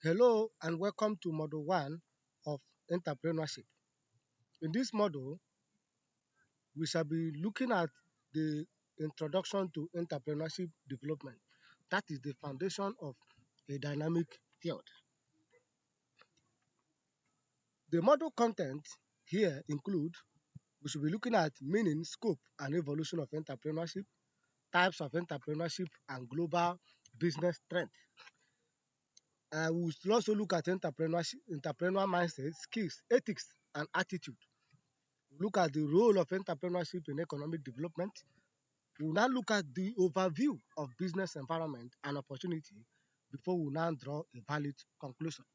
Hello and welcome to Model 1 of Entrepreneurship. In this model, we shall be looking at the introduction to entrepreneurship development. That is the foundation of a dynamic field. The model content here include we should be looking at meaning, scope, and evolution of entrepreneurship, types of entrepreneurship, and global business trends. We should also look at entrepreneur mindset, skills, ethics, and attitude. Look at the role of entrepreneurship in economic development. We will now look at the overview of business environment and opportunity before we now draw a valid conclusion.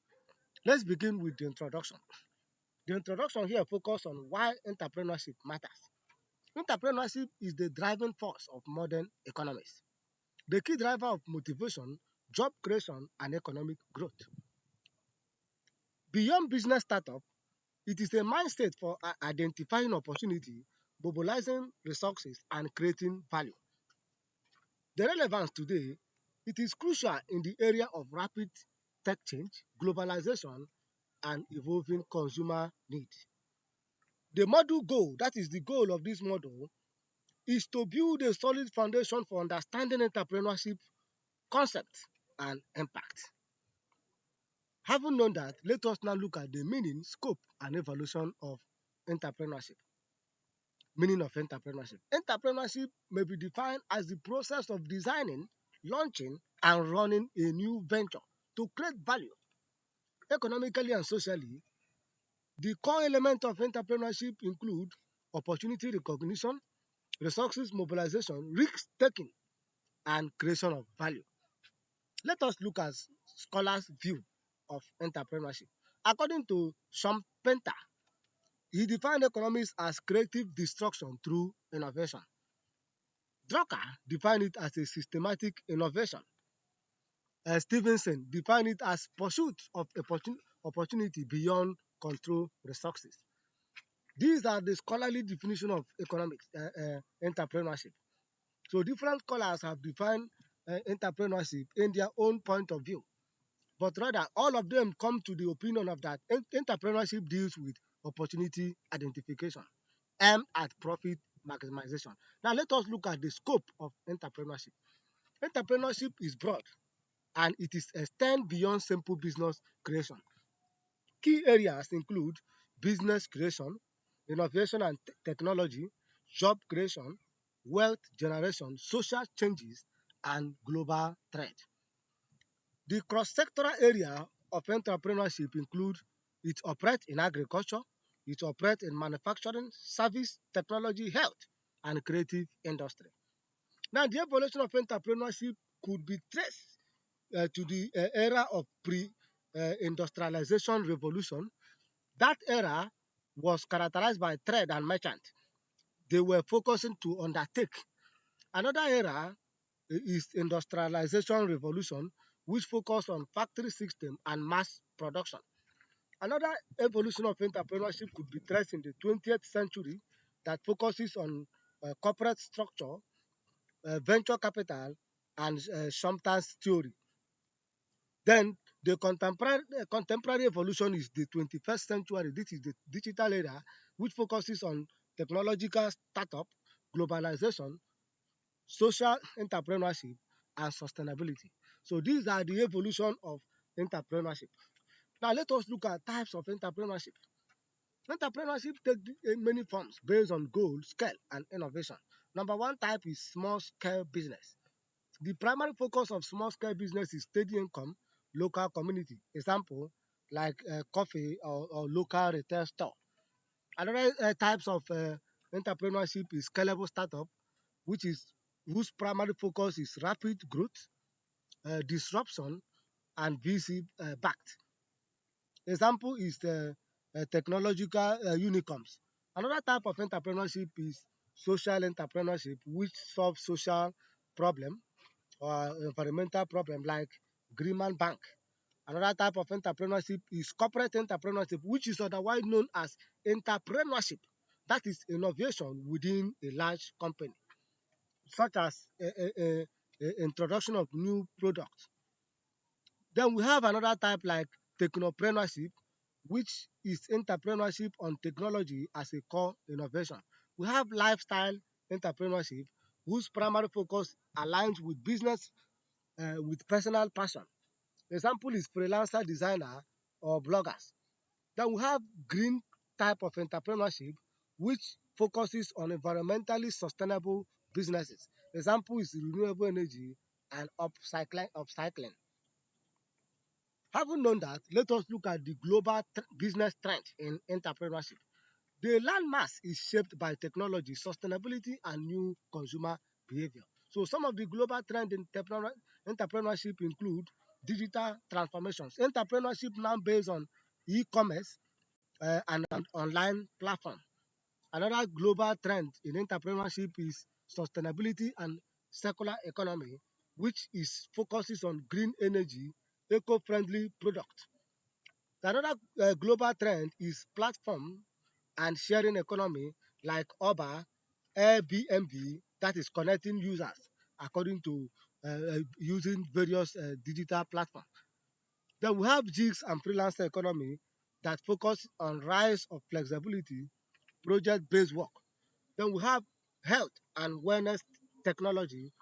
Let's begin with the introduction. The introduction here focuses on why entrepreneurship matters. Entrepreneurship is the driving force of modern economies, the key driver of motivation, job creation, and economic growth. Beyond business startup, it is a mindset for identifying opportunity, mobilizing resources, and creating value. The relevance today, it is crucial in the area of rapid tech change, globalization, and evolving consumer needs. The model goal, that is the goal of this model, is to build a solid foundation for understanding entrepreneurship concepts and impact. Having known that, let us now look at the meaning, scope, and evolution of entrepreneurship. Meaning of entrepreneurship. Entrepreneurship may be defined as the process of designing, launching, and running a new venture to create value economically and socially. The core elements of entrepreneurship include opportunity recognition, resources mobilization, risk taking, and creation of value. Let us look at scholars' view of entrepreneurship. According to Schumpeter, he defined economics as creative destruction through innovation. Drucker defined it as a systematic innovation. Stevenson defined it as pursuit of opportunity beyond control resources. These are the scholarly definition of economics, entrepreneurship. So different scholars have defined entrepreneurship in their own point of view, but rather all of them come to the opinion of that entrepreneurship deals with opportunity identification aimed at profit maximization. Now let us look at the scope of entrepreneurship. Entrepreneurship is broad and it is extend beyond simple business creation. Key areas include business creation, innovation and technology, job creation, wealth generation, social changes, and global trade. The cross-sectoral area of entrepreneurship include it operates in agriculture, it operates in manufacturing, service, technology, health, and creative industry. Now, the evolution of entrepreneurship could be traced to the era of pre-industrialization revolution. That era was characterized by trade and merchant. They were focusing to undertake. Another era is industrialization revolution, which focused on factory system and mass production. Another evolution of entrepreneurship could be traced in the 20th century that focuses on corporate structure, venture capital, and Schumpeter's theory. Then the contemporary evolution is the 21st century. This is the digital era, which focuses on technological startup, globalization, social entrepreneurship, and sustainability. So these are the evolution of entrepreneurship. Now let us look at types of entrepreneurship. Entrepreneurship takes many forms based on goal, scale, and innovation. Number one type is small scale business. The primary focus of small scale business is steady income, local community. Example like coffee or local retail store. Another types of entrepreneurship is scalable startup, which is whose primary focus is rapid growth, disruption, and VC backed. Example is the technological unicorns. Another type of entrepreneurship is social entrepreneurship, which solves social problem or environmental problem like Greenman Bank. Another type of entrepreneurship is corporate entrepreneurship, which is otherwise known as entrepreneurship. That is innovation within a large company, such as introduction of new products. Then we have another type like technopreneurship, which is entrepreneurship on technology as a core innovation. We have lifestyle entrepreneurship, whose primary focus aligns with business with personal passion. Example is freelancer designer or bloggers. Then we have green type of entrepreneurship, which focuses on environmentally sustainable businesses. Example is renewable energy and upcycling. Having known that, let us look at the global business trend in entrepreneurship. The landmass is shaped by technology, sustainability, and new consumer behavior. So some of the global trends in entrepreneurship include digital transformations. Entrepreneurship now based on e-commerce and an online platform. Another global trend in entrepreneurship is sustainability and circular economy, which is focuses on green energy, eco-friendly products. Another global trend is platform and sharing economy like Uber, Airbnb, that is connecting users according to using various digital platforms. Then we have gigs and freelancer economy that focus on rise of flexibility, project-based work. Then we have health and wellness technology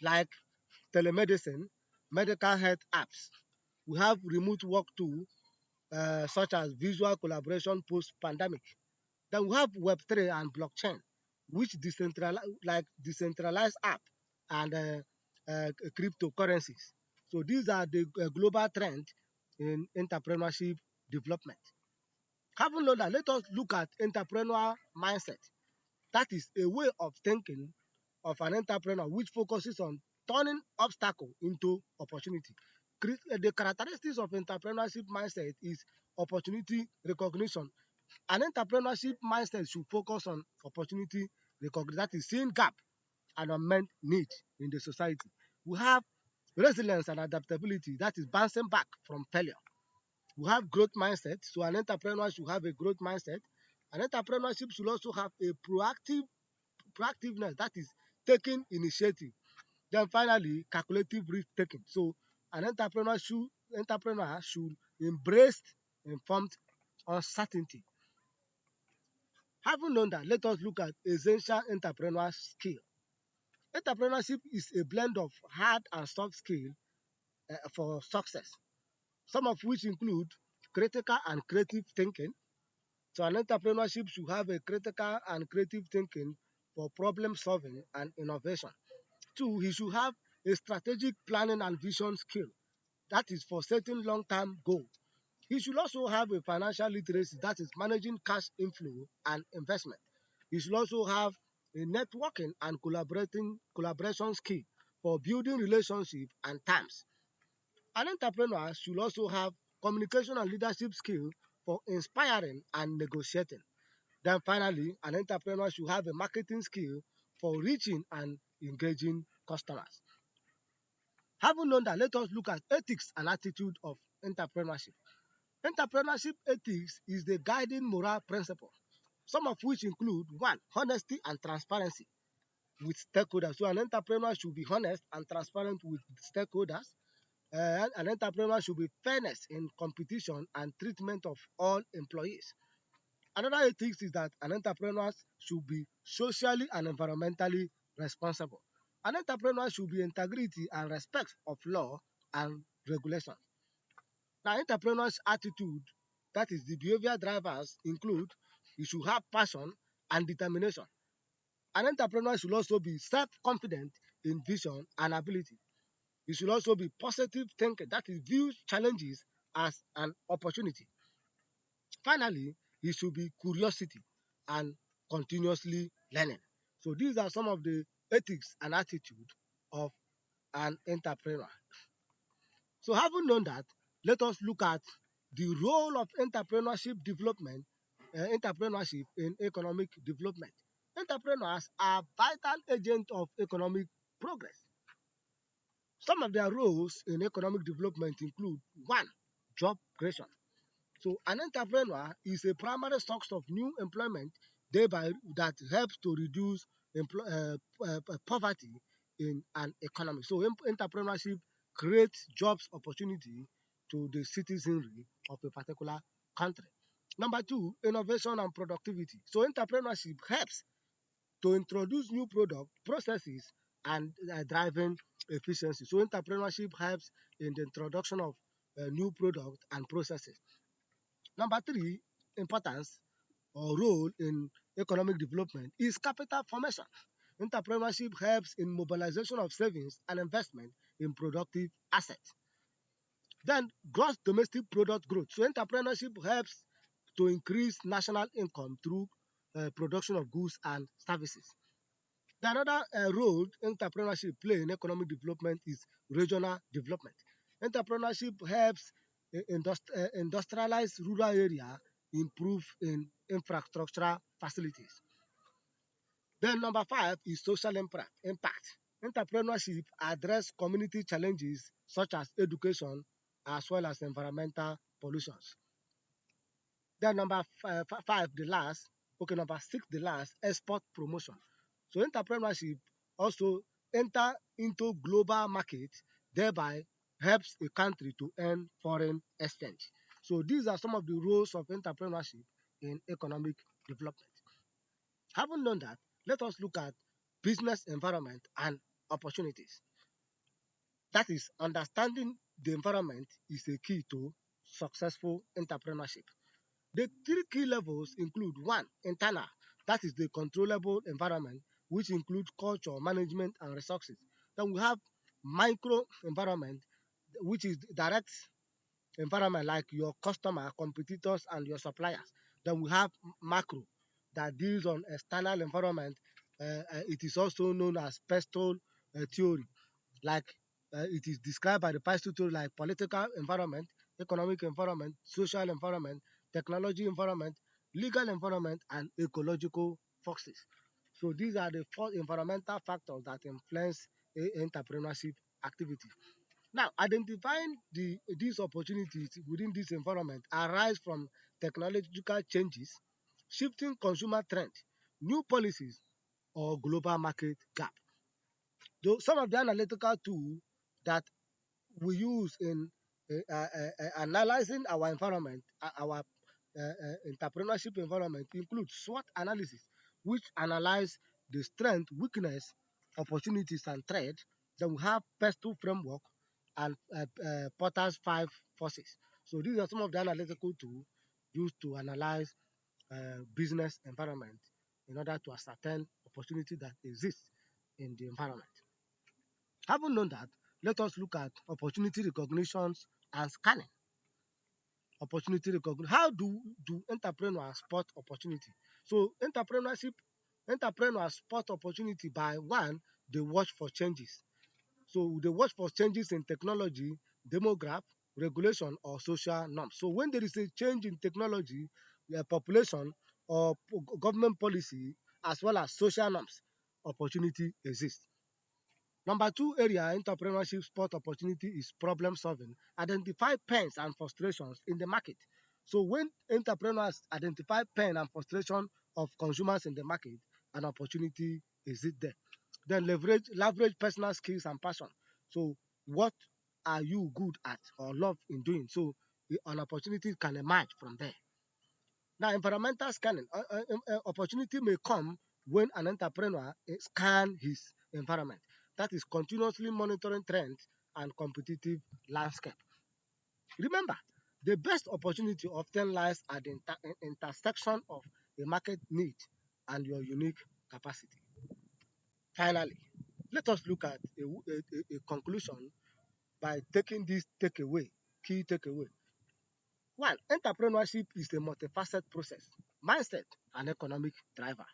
like telemedicine, medical health apps. We have remote work too, such as visual collaboration post-pandemic. Then we have Web3 and blockchain, which decentralized app and cryptocurrencies. So these are the global trend in entrepreneurship development. Having known that, let us look at entrepreneurial mindset. That is a way of thinking of an entrepreneur which focuses on turning obstacle into opportunity. The characteristics of entrepreneurship mindset is opportunity recognition. An entrepreneurship mindset should focus on opportunity recognition, that is seeing gap and unmet need in the society. We have resilience and adaptability, that is bouncing back from failure. We have growth mindset, so an entrepreneur should have a growth mindset. An entrepreneurship should also have a proactiveness, that is taking initiative. Then finally, calculative risk taking. So an entrepreneur should embrace informed uncertainty. Having known that, let us look at essential entrepreneurial skill. Entrepreneurship is a blend of hard and soft skill for success, some of which include critical and creative thinking. So an entrepreneurship should have a critical and creative thinking for problem solving and innovation. Two, he should have a strategic planning and vision skill, that is for setting long-term goals. He should also have a financial literacy, that is managing cash inflow and investment. He should also have a networking and collaboration skill for building relationship and terms. An entrepreneur should also have communication and leadership skill for inspiring and negotiating. Then finally, an entrepreneur should have a marketing skill for reaching and engaging customers. Having known that, let us look at ethics and attitude of entrepreneurship. Entrepreneurship ethics is the guiding moral principle, some of which include one, honesty and transparency with stakeholders. So an entrepreneur should be honest and transparent with stakeholders. An entrepreneur should be fairness in competition and treatment of all employees. Another ethics is that an entrepreneur should be socially and environmentally responsible. An entrepreneur should be integrity and respect of law and regulation. Now, entrepreneur's attitude, that is the behavior drivers, include you should have passion and determination. An entrepreneur should also be self-confident in vision and ability. You should also be positive thinker, that is views challenges as an opportunity. Finally, he should be curiosity and continuously learning. So these are some of the ethics and attitude of an entrepreneur. So having known that, let us look at the role of entrepreneurship in economic development. Entrepreneurs are vital agents of economic progress. Some of their roles in economic development include one, job creation. So an entrepreneur is a primary source of new employment, thereby that helps to reduce poverty in an economy. So entrepreneurship create jobs opportunity to the citizenry of a particular country. Number two, innovation and productivity. So entrepreneurship helps to introduce new product processes and driving efficiency. So entrepreneurship helps in the introduction of new product and processes. Number three, importance or role in economic development is capital formation. Entrepreneurship helps in mobilization of savings and investment in productive assets. Then gross domestic product growth. So entrepreneurship helps to increase national income through production of goods and services. The another role entrepreneurship play in economic development is regional development. Entrepreneurship helps industrialize rural area, improve in infrastructural facilities. Then number five is social impact. Entrepreneurship address community challenges such as education as well as environmental pollutions. Then five, the last, okay, number six, the last, export promotion. So entrepreneurship also enter into global market, thereby helps a country to earn foreign exchange. So these are some of the roles of entrepreneurship in economic development. Having done that, let us look at business environment and opportunities. That is, understanding the environment is a key to successful entrepreneurship. The three key levels include one, internal, that is the controllable environment, which includes culture, management, and resources. Then we have micro environment, which is direct environment like your customer, competitors, and your suppliers. Then we have macro that deals on external environment. It is also known as pestle theory, like it is described by the pestle theory like political environment, economic environment, social environment, technology environment, legal environment, and ecological forces. So these are the four environmental factors that influence entrepreneurship activity. Now, identifying these opportunities within this environment arise from technological changes, shifting consumer trends, new policies, or global market gap. Though some of the analytical tools that we use in analyzing our environment, our entrepreneurship environment include SWOT analysis, which analyze the strength, weakness, opportunities, and threats. Then we have PESTLE framework and Porter's five forces. So these are some of the analytical tools used to analyze business environment in order to ascertain opportunity that exists in the environment. Having known that, let us look at opportunity recognitions and scanning. Opportunity recognition. How do entrepreneurs spot opportunity? So entrepreneurs spot opportunity by one, they watch for changes. So they watch for changes in technology, demograph, regulation, or social norms. So when there is a change in technology, population, or government policy, as well as social norms, opportunity exists. Number two area entrepreneurship spot opportunity is problem solving. Identify pains and frustrations in the market. So when entrepreneurs identify pain and frustration of consumers in the market, an opportunity is it there. Then leverage personal skills and passion. So what are you good at or love in doing? So an opportunity can emerge from there. Now, environmental scanning opportunity may come when an entrepreneur scan his environment. That is continuously monitoring trends and competitive landscape. Remember, the best opportunity often lies at the intersection of a market need and your unique capacity. Finally, let us look at a conclusion by taking this takeaway, key takeaway. One, entrepreneurship is a multifaceted process, mindset, and economic driver.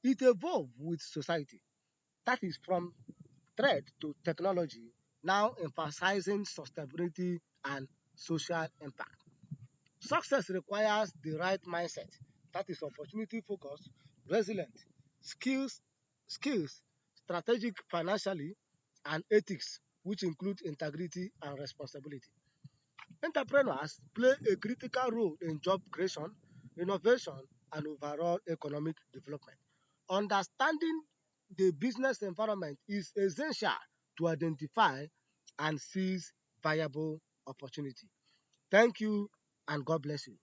It evolves with society. That is from trade to technology, now emphasizing sustainability and social impact. Success requires the right mindset. That is opportunity focused, resilient, skills, skills, strategic financially, and ethics, which include integrity and responsibility. Entrepreneurs play a critical role in job creation, innovation, and overall economic development. Understanding the business environment is essential to identify and seize viable opportunity. Thank you and God bless you.